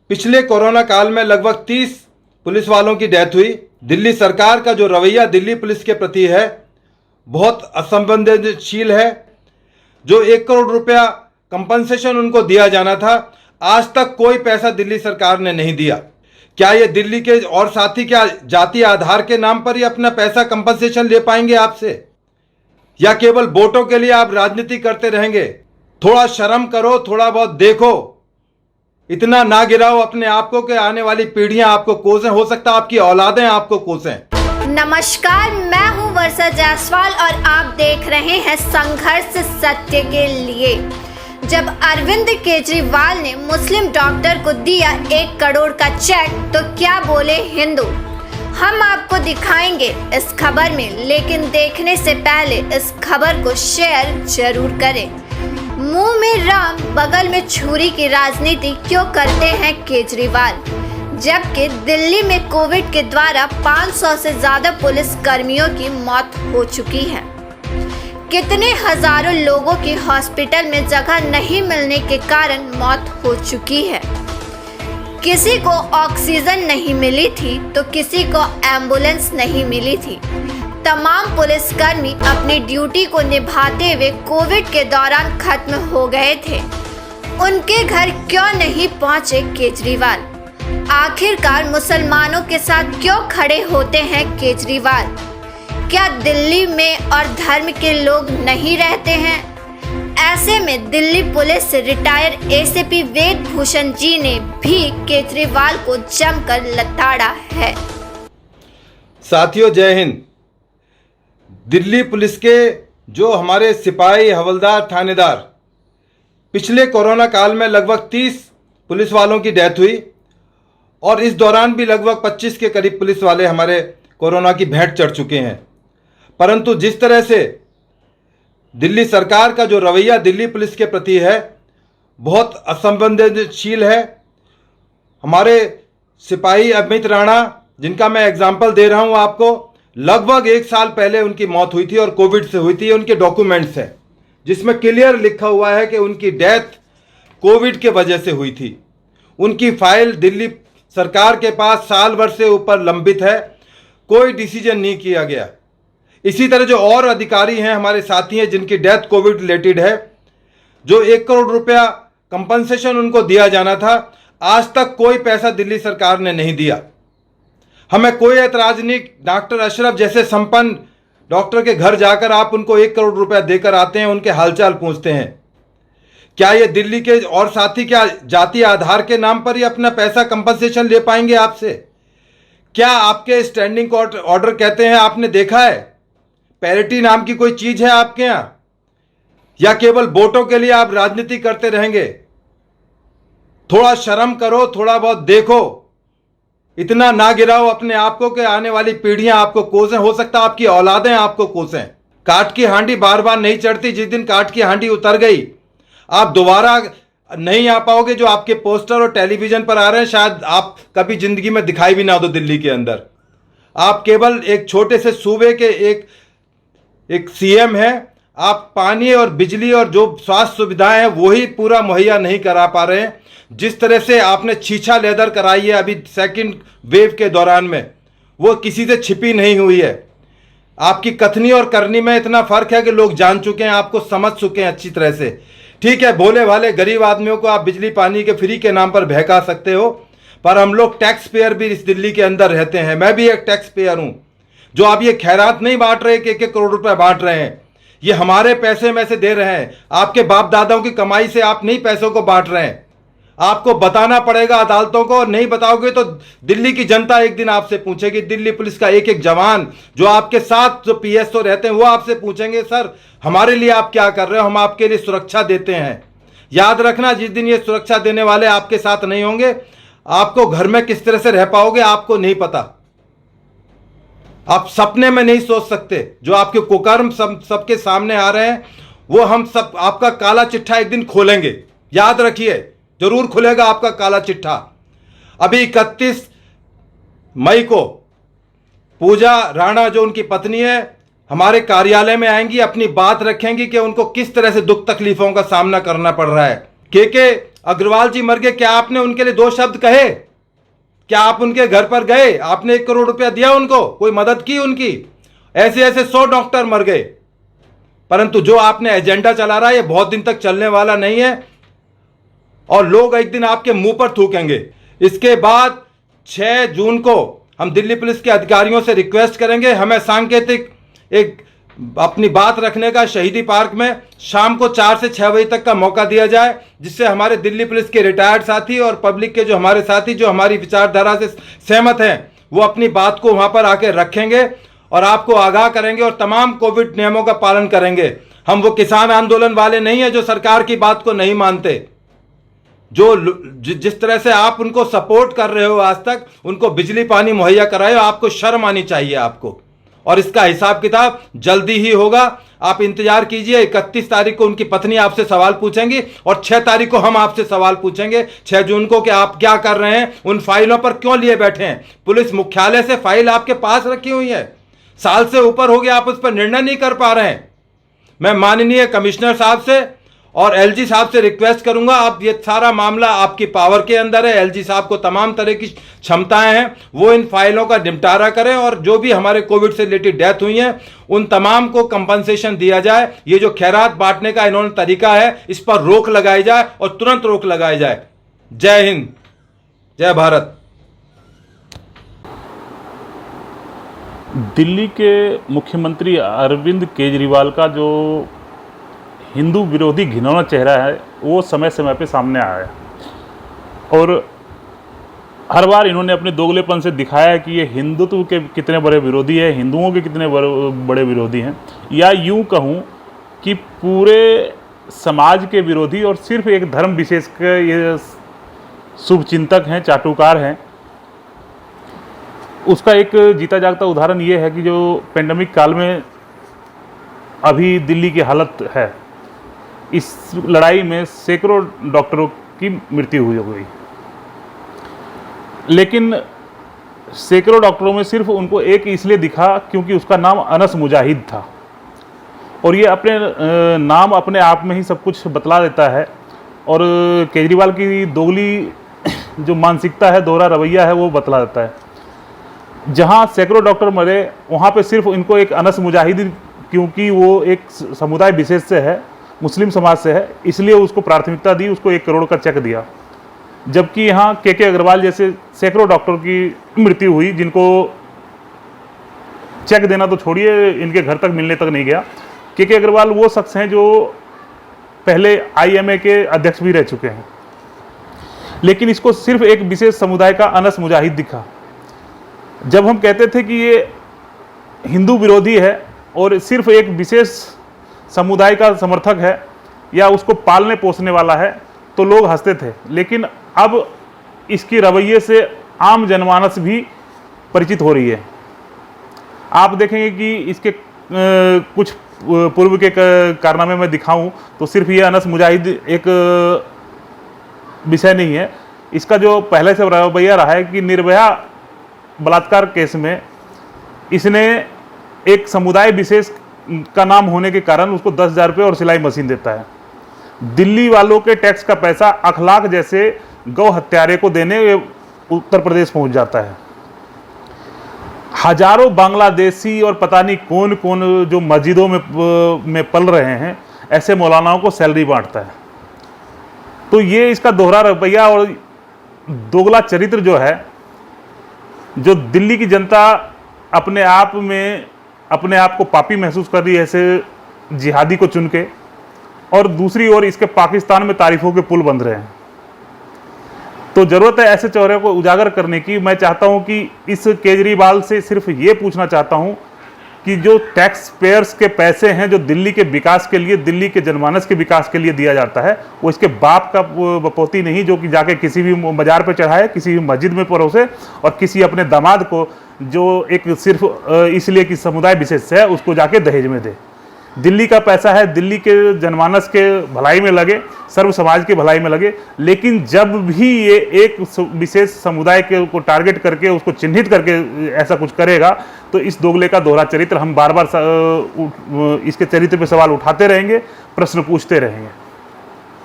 पिछले कोरोना काल में लगभग 30 पुलिस वालों की डेथ हुई। दिल्ली सरकार का जो रवैया दिल्ली पुलिस के प्रति है बहुत असंवेदनशील है। जो 1 करोड़ रुपया कंपनसेशन उनको दिया जाना था, आज तक कोई पैसा दिल्ली सरकार ने नहीं दिया। क्या ये दिल्ली के और साथी क्या जाति आधार के नाम पर ही अपना पैसा कंपनसेशन ले पाएंगे आपसे, या केवल वोटों के लिए आप राजनीति करते रहेंगे? थोड़ा शर्म करो, थोड़ा बहुत देखो, इतना ना गिराओ अपने आप को कि आने वाली पीढ़ियां आपको कोसें, हो सकता है आपकी औलादें आपको कोसें। नमस्कार, मैं हूं वर्षा जायसवाल और आप देख रहे हैं संघर्ष सत्य के लिए। जब अरविंद केजरीवाल ने मुस्लिम डॉक्टर को दिया 1 करोड़ का चेक तो क्या बोले हिंदू, हम आपको दिखाएंगे इस खबर में। लेकिन देखने से पहले इस खबर को शेयर जरूर करें। मुंह में राम बगल में छुरी की राजनीति क्यों करते हैं केजरीवाल, जबकि दिल्ली में कोविड के द्वारा 500 से ज्यादा पुलिस कर्मियों की मौत हो चुकी है। कितने हजारों लोगों की हॉस्पिटल में जगह नहीं मिलने के कारण मौत हो चुकी है। किसी को ऑक्सीजन नहीं मिली थी तो किसी को एम्बुलेंस नहीं मिली थी। तमाम पुलिसकर्मी अपनी ड्यूटी को निभाते हुए कोविड के दौरान खत्म हो गए थे। उनके घर क्यों नहीं पहुंचे केजरीवाल? आखिरकार मुसलमानों के साथ क्यों खड़े होते हैं केजरीवाल? क्या दिल्ली में और धर्म के लोग नहीं रहते हैं? ऐसे में दिल्ली पुलिस से रिटायर एसीपी वेद भूषण जी ने भी केजरीवाल को जमकर लताड़ा है। साथियों, जय हिंद। दिल्ली पुलिस के जो हमारे सिपाही, हवलदार, थानेदार, पिछले कोरोना काल में लगभग 30 पुलिस वालों की डेथ हुई और इस दौरान भी लगभग 25 के करीब पुलिस वाले हमारे कोरोना की भेंट चढ़ चुके हैं। परंतु जिस तरह से दिल्ली सरकार का जो रवैया दिल्ली पुलिस के प्रति है बहुत असंवेदनशील है। हमारे सिपाही अमित राणा, जिनका मैं एग्जाम्पल दे रहा हूं आपको, लगभग 1 साल पहले उनकी मौत हुई थी और कोविड से हुई थी। उनके डॉक्यूमेंट्स हैं जिसमें क्लियर लिखा हुआ है कि उनकी डेथ कोविड के वजह से हुई थी। उनकी फाइल दिल्ली सरकार के पास साल भर से ऊपर लंबित है, कोई डिसीजन नहीं किया गया। इसी तरह जो और अधिकारी हैं, हमारे साथी हैं, जिनकी डेथ कोविड रिलेटेड है, जो 1 करोड़ रुपया कंपनसेशन उनको दिया जाना था, आज तक कोई पैसा दिल्ली सरकार ने नहीं दिया। हमें कोई ऐतराज नहीं। डॉक्टर अशरफ जैसे संपन्न डॉक्टर के घर जाकर आप उनको 1 करोड़ रुपया देकर आते हैं, उनके हालचाल पूछते हैं। क्या ये दिल्ली के और साथी क्या जाति आधार के नाम पर ही अपना पैसा कंपनसेशन ले पाएंगे आपसे? क्या आपके स्टैंडिंग ऑर्डर कहते हैं, आपने देखा है? पैरिटी नाम की कोई चीज है आपके यहां, या केवल वोटों के लिए आप राजनीति करते रहेंगे? थोड़ा शर्म करो, थोड़ा बहुत देखो, इतना ना गिराओ अपने आप को कि आने वाली पीढ़ियां आपको कोसें, हो सकता है आपकी औलादें आपको कोसें। काठ की हांडी बार बार नहीं चढ़ती। जिस दिन काठ की हांडी उतर गई, आप दोबारा नहीं आ पाओगे। जो आपके पोस्टर और टेलीविजन पर आ रहे हैं, शायद आप कभी जिंदगी में दिखाई भी ना दो दिल्ली के अंदर। आप केवल एक छोटे से सूबे के एक सीएम है। आप पानी और बिजली और जो स्वास्थ्य सुविधाएं हैं वही पूरा मुहैया नहीं करा पा रहे हैं। जिस तरह से आपने छीछा लेदर कराई है अभी सेकंड वेव के दौरान में, वो किसी से छिपी नहीं हुई है। आपकी कथनी और करनी में इतना फर्क है कि लोग जान चुके हैं, आपको समझ चुके हैं अच्छी तरह से। ठीक है, भोले भाले गरीब आदमियों को आप बिजली पानी के फ्री के नाम पर बहका सकते हो, पर हम लोग टैक्स पेयर भी इस दिल्ली के अंदर रहते हैं। मैं भी एक टैक्स पेयर हूं। जो आप ये खैरात नहीं बांट रहे कि 1 करोड़ रुपए बांट रहे हैं, ये हमारे पैसे में से दे रहे हैं। आपके बाप दादाओं की कमाई से आप नहीं पैसों को बांट रहे हैं। आपको बताना पड़ेगा अदालतों को, और नहीं बताओगे तो दिल्ली की जनता एक दिन आपसे पूछेगी। दिल्ली पुलिस का एक एक जवान जो आपके साथ जो पीएसओ रहते हैं वो आपसे पूछेंगे, सर हमारे लिए आप क्या कर रहे हो, हम आपके लिए सुरक्षा देते हैं। याद रखना, जिस दिन ये सुरक्षा देने वाले आपके साथ नहीं होंगे, आपको घर में किस तरह से रह पाओगे आपको नहीं पता। आप सपने में नहीं सोच सकते। जो आपके कुकर्म सबके सामने आ रहे हैं, वो हम सब आपका काला चिट्ठा एक दिन खोलेंगे। याद रखिए, जरूर खुलेगा आपका काला चिट्ठा। अभी 31 मई को पूजा राणा, जो उनकी पत्नी है, हमारे कार्यालय में आएंगी, अपनी बात रखेंगी कि उनको किस तरह से दुख तकलीफों का सामना करना पड़ रहा है। के अग्रवाल जी मर गए, क्या आपने उनके लिए दो शब्द कहे? क्या आप उनके घर पर गए? आपने 1 करोड़ रुपया दिया उनको? कोई मदद की उनकी? ऐसे ऐसे 100 डॉक्टर मर गए। परंतु जो आपने एजेंडा चला रहा है ये बहुत दिन तक चलने वाला नहीं है और लोग एक दिन आपके मुंह पर थूकेंगे। इसके बाद 6 जून को हम दिल्ली पुलिस के अधिकारियों से रिक्वेस्ट करेंगे, हमें सांकेतिक एक अपनी बात रखने का शहीदी पार्क में शाम को 4 से 6 बजे तक का मौका दिया जाए, जिससे हमारे दिल्ली पुलिस के रिटायर्ड साथी और पब्लिक के जो हमारे साथी जो हमारी विचारधारा से सहमत हैं वो अपनी बात को वहां पर आके रखेंगे और आपको आगाह करेंगे और तमाम कोविड नियमों का पालन करेंगे। हम वो किसान आंदोलन वाले नहीं है जो सरकार की बात को नहीं मानते। जो जिस तरह से आप उनको सपोर्ट कर रहे हो आज तक, उनको बिजली पानी मुहैया कराए, आपको शर्म आनी चाहिए आपको। और इसका हिसाब किताब जल्दी ही होगा, आप इंतजार कीजिए। 31 तारीख को उनकी पत्नी आपसे सवाल पूछेंगी और 6 तारीख को हम आपसे सवाल पूछेंगे 6 जून को कि आप क्या कर रहे हैं, उन फाइलों पर क्यों लिए बैठे हैं। पुलिस मुख्यालय से फाइल आपके पास रखी हुई है, साल से ऊपर हो गया, आप उस पर निर्णय नहीं कर पा रहे हैं। मैं माननीय कमिश्नर साहब से और एलजी साहब से रिक्वेस्ट करूंगा, आप ये सारा मामला आपकी पावर के अंदर है, एलजी साहब को तमाम तरह की क्षमताएं हैं, वो इन फाइलों का निपटारा करें और जो भी हमारे कोविड से रिलेटेड डेथ हुई हैं उन तमाम को कंपनसेशन दिया जाए। ये जो खैरात बांटने का इन्होंने तरीका है, इस पर रोक लगाई जाए और तुरंत रोक लगाई जाए। जय हिंद, जय भारत। दिल्ली के मुख्यमंत्री अरविंद केजरीवाल का जो हिंदू विरोधी घिनौना चेहरा है वो समय समय पे सामने आया है और हर बार इन्होंने अपने दोगलेपन से दिखाया है कि ये हिंदुत्व के कितने बड़े विरोधी है, हिंदुओं के कितने बड़े विरोधी हैं, या यूं कहूं कि पूरे समाज के विरोधी और सिर्फ एक धर्म विशेष के ये शुभचिंतक हैं, चाटुकार हैं। उसका एक जीता जागता उदाहरण ये है कि जो पेंडेमिक काल में अभी दिल्ली की हालत है, इस लड़ाई में सैकड़ों डॉक्टरों की मृत्यु हुई गई, लेकिन सैकड़ों डॉक्टरों में सिर्फ उनको एक इसलिए दिखा क्योंकि उसका नाम अनस मुजाहिद था। और ये अपने नाम अपने आप में ही सब कुछ बतला देता है और केजरीवाल की दोगली जो मानसिकता है, दोहरा रवैया है, वो बतला देता है। जहाँ सैकड़ों डॉक्टर मरे वहाँ पे सिर्फ इनको एक अनस मुजाहिद, क्योंकि वो एक समुदाय विशेष से है, मुस्लिम समाज से है, इसलिए उसको प्राथमिकता दी, उसको 1 करोड़ का चेक दिया। जबकि यहाँ के अग्रवाल जैसे सैकड़ों डॉक्टर की मृत्यु हुई जिनको चेक देना तो छोड़िए, इनके घर तक मिलने तक नहीं गया। के अग्रवाल वो शख्स हैं जो पहले IMA के अध्यक्ष भी रह चुके हैं, लेकिन इसको सिर्फ एक विशेष समुदाय का अनस मुजाहिद दिखा। जब हम कहते थे कि ये हिंदू विरोधी है और सिर्फ एक विशेष समुदाय का समर्थक है या उसको पालने पोसने वाला है, तो लोग हंसते थे, लेकिन अब इसकी रवैये से आम जनमानस भी परिचित हो रही है। आप देखेंगे कि इसके कुछ पूर्व के कारनामे में दिखाऊं तो सिर्फ ये अनस मुजाहिद एक विषय नहीं है। इसका जो पहले से रवैया रहा है कि निर्भया बलात्कार केस में इसने एक समुदाय विशेष का नाम होने के कारण उसको 10,000 रुपये और सिलाई मशीन देता है। दिल्ली वालों के टैक्स का पैसा अखलाक जैसे गौ हत्यारे को देने उत्तर प्रदेश पहुंच जाता है। हजारों बांग्लादेशी और पता नहीं कौन कौन जो मस्जिदों में पल रहे हैं, ऐसे मौलानाओं को सैलरी बांटता है। तो ये इसका दोहरा रवैया और दोगला चरित्र जो है, जो दिल्ली की जनता अपने आप को पापी महसूस कर रही है ऐसे जिहादी को चुन के, और दूसरी ओर इसके पाकिस्तान में तारीफों के पुल बंध रहे हैं। तो जरूरत है ऐसे चेहरे को उजागर करने की। मैं चाहता हूं कि इस केजरीवाल से सिर्फ ये पूछना चाहता हूं कि जो टैक्स पेयर्स के पैसे हैं जो दिल्ली के विकास के लिए, दिल्ली के जनमानस के विकास के लिए दिया जाता है, वो इसके बाप का बपौती नहीं जो कि जाके किसी भी बाजार पे चढ़ाए, किसी भी मस्जिद में परोसे और किसी अपने दामाद को जो एक सिर्फ इसलिए कि समुदाय विशेष है उसको जाके दहेज में दे। दिल्ली का पैसा है, दिल्ली के जनमानस के भलाई में लगे, सर्व समाज के भलाई में लगे। लेकिन जब भी ये एक विशेष समुदाय के को टारगेट करके उसको चिन्हित करके ऐसा कुछ करेगा, तो इस दोगले का दोहरा चरित्र हम बार बार इसके चरित्र पे सवाल उठाते रहेंगे, प्रश्न पूछते रहेंगे।